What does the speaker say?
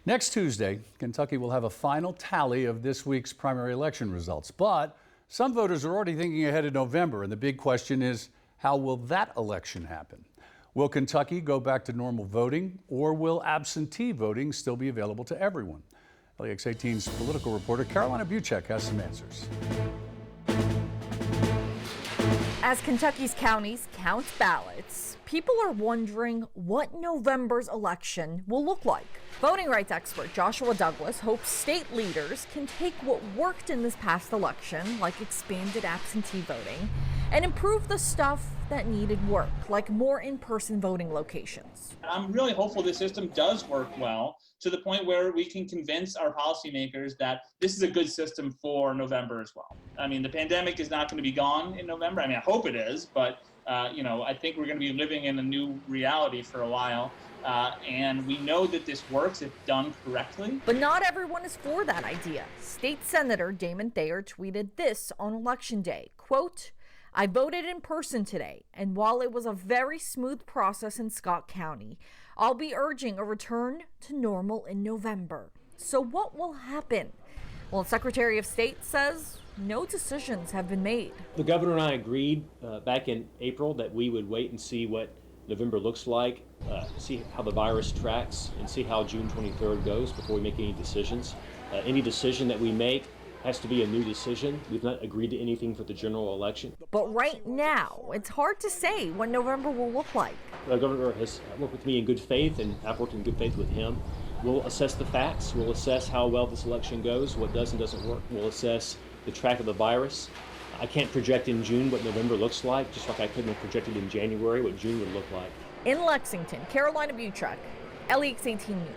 Next Tuesday, Kentucky will have a final tally of this week's primary election results. But some voters are already thinking ahead of November, and the big question is, how will that election happen? Will Kentucky go back to normal voting, or will absentee voting still be available to everyone? LEX 18's political reporter Carolina Buchek has some answers. As Kentucky's counties count ballots, people are wondering what November's election will look like. Voting rights expert Joshua Douglas hopes state leaders can take what worked in this past election, like expanded absentee voting, and improve the stuff that needed work, like more in-person voting locations. I'm really hopeful this system does work well to the point where we can convince our policymakers that this is a good system for November as well. I mean, the pandemic is not going to be gone in November. I mean, I hope it is, but I think we're going to be living in a new reality for a while. And we know that this works if done correctly. But not everyone is for that idea. State Senator Damon Thayer tweeted this on Election Day, quote, "I voted in person today, and while it was a very smooth process in Scott County, I'll be urging a return to normal in November." So what will happen? Well, Secretary of State says no decisions have been made. The governor and I agreed back in April that we would wait and see what November looks like, see how the virus tracks, and see how June 23rd goes before we make any decisions. Any decision that we make has to be a new decision. We've not agreed to anything for the general election. But right now, it's hard to say what November will look like. The governor has worked with me in good faith, and I've worked in good faith with him. We'll assess the facts. We'll assess how well this election goes, what does and doesn't work. We'll assess the track of the virus. I can't project in June what November looks like, just like I couldn't have projected in January what June would look like. In Lexington, Carolina Buchek, LEX 18 News.